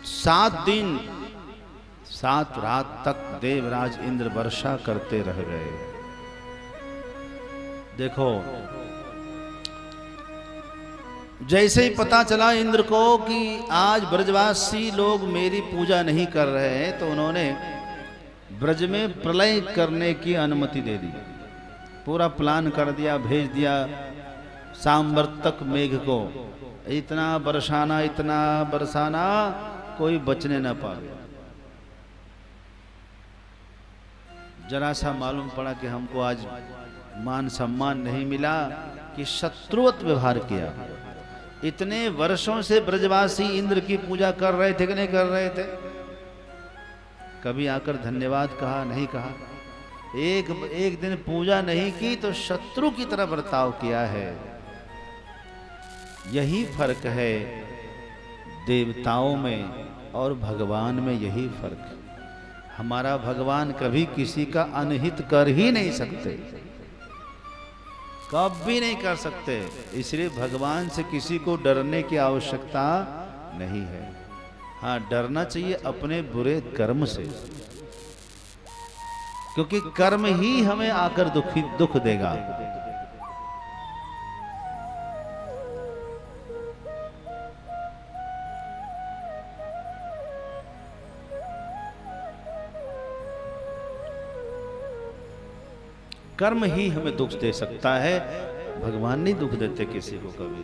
7 दिन 7 रात तक देवराज इंद्र वर्षा करते रह गए। देखो, जैसे ही पता चला इंद्र को कि आज ब्रजवासी लोग मेरी पूजा नहीं कर रहे हैं, तो उन्होंने ब्रज में प्रलय करने की अनुमति दे दी। पूरा प्लान कर दिया, भेज दिया सांवर्तक मेघ को, इतना बरसाना कोई बचने न पाए। जरा सा मालूम पड़ा कि हमको आज मान सम्मान नहीं मिला कि शत्रुवत व्यवहार किया। इतने वर्षों से ब्रजवासी इंद्र की पूजा कर रहे थे कि नहीं कर रहे थे? कभी आकर धन्यवाद कहा? नहीं कहा। एक दिन पूजा नहीं की तो शत्रु की तरह बर्ताव किया है। यही फर्क है देवताओं में और भगवान में, यही फर्क। हमारा भगवान कभी किसी का अनहित कर ही नहीं सकते, कभी नहीं कर सकते। इसलिए भगवान से किसी को डरने की आवश्यकता नहीं है। हाँ, डरना चाहिए अपने बुरे कर्म से, क्योंकि कर्म ही हमें आकर दुख देगा। कर्म ही हमें दुख दे सकता है, भगवान नहीं दुख देते किसी को कभी।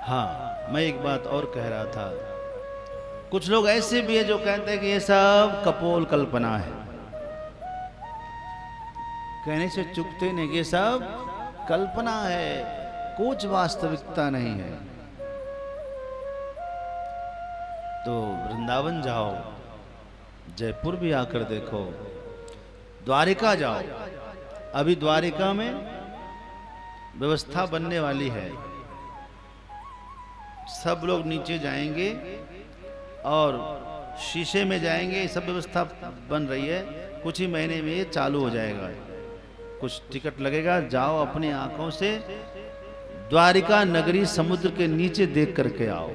हाँ, मैं एक बात और कह रहा था, कुछ लोग ऐसे भी है जो कहते हैं कि ये सब कपोल कल्पना है। कहने से चुकते नहीं, ये सब कल्पना है, कुछ वास्तविकता नहीं है। तो वृंदावन जाओ, जयपुर भी आकर देखो, द्वारिका जाओ। अभी द्वारिका में व्यवस्था बनने वाली है। सब लोग नीचे जाएंगे और शीशे में जाएंगे, सब व्यवस्था बन रही है। कुछ ही महीने में ये चालू हो जाएगा। कुछ टिकट लगेगा, जाओ अपनी आंखों से द्वारिका नगरी समुद्र के नीचे देख करके आओ।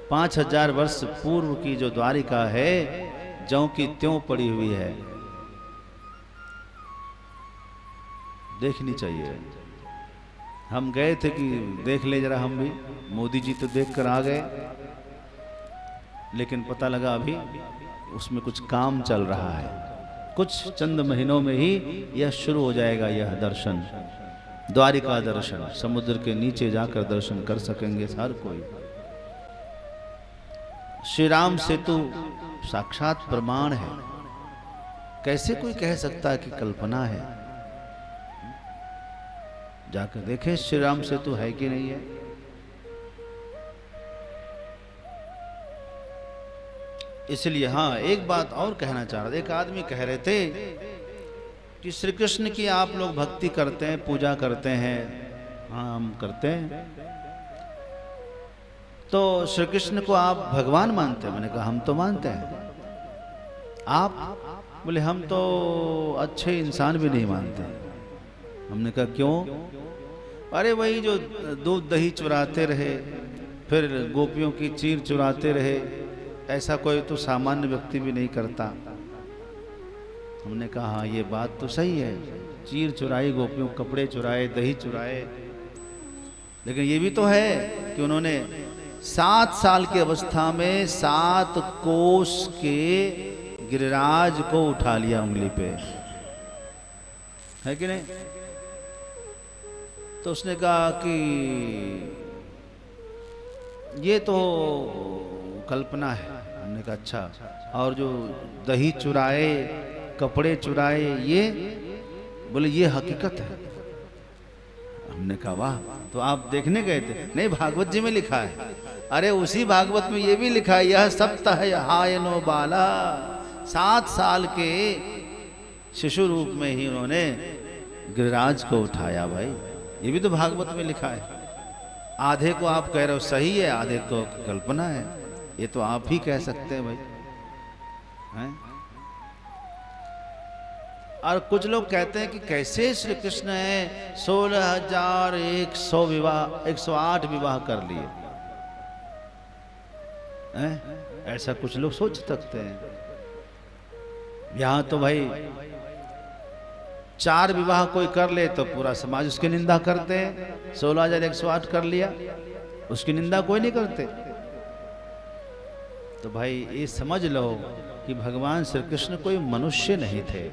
5000 वर्ष पूर्व की जो द्वारिका है, ज्यों की त्यों पड़ी हुई है, देखनी चाहिए। हम गए थे कि देख ले जरा हम भी, मोदी जी तो देख कर आ गए, लेकिन पता लगा अभी उसमें कुछ काम चल रहा है। कुछ चंद महीनों में ही यह शुरू हो जाएगा, यह दर्शन, द्वारिका दर्शन। समुद्र के नीचे जाकर दर्शन कर सकेंगे हर कोई। श्री राम सेतु साक्षात प्रमाण है। कैसे कोई कह सकता है कि कल्पना है? जाकर देखें श्री राम सेतु है कि नहीं है। इसलिए हाँ, एक बात और कहना चाह रहा था। एक आदमी कह रहे थे कि श्री कृष्ण की आप लोग भक्ति करते हैं, पूजा करते हैं। हाँ, हम करते हैं। तो श्री कृष्ण को आप भगवान मानते हैं? मैंने कहा हम तो मानते हैं। आप? बोले हम तो अच्छे इंसान भी नहीं मानते। हमने कहा क्यों? अरे वही जो दूध दही चुराते रहे, फिर गोपियों की चीर चुराते रहे, ऐसा कोई तो सामान्य व्यक्ति भी नहीं करता। हमने कहा हाँ, ये बात तो सही है, चीर चुराई, गोपियों कपड़े चुराए, दही चुराए, लेकिन ये भी तो है कि उन्होंने 7 साल की अवस्था में 7 कोस के गिरिराज को उठा लिया उंगली पे, है कि नहीं? तो उसने कहा कि ये तो कल्पना है। हमने कहा अच्छा, और जो दही चुराए, कपड़े चुराए, ये? बोले ये हकीकत है। हमने कहा वाह, तो आप देखने गए थे? नहीं, भागवत जी में लिखा है। अरे उसी भागवत में ये भी लिखा है, यह सप्ताह हायनो बाला। 7 साल के शिशु रूप में ही उन्होंने गिरिराज को उठाया। भाई ये भी तो भागवत में लिखा है। आधे को आप कह रहे हो सही है, आधे को कल्पना है, ये तो आप ही कह सकते हैं भाई, हैं? और कुछ लोग कहते हैं कि कैसे श्री कृष्ण है 16,100 विवाह, 108 विवाह कर लिए हैं? ऐसा कुछ लोग सोच सकते हैं। यहां तो भाई 4 विवाह कोई कर ले तो पूरा समाज उसकी निंदा करते हैं, 16,108 कर लिया उसकी निंदा कोई नहीं करते। तो भाई ये समझ लो कि भगवान श्री कृष्ण कोई मनुष्य नहीं थे,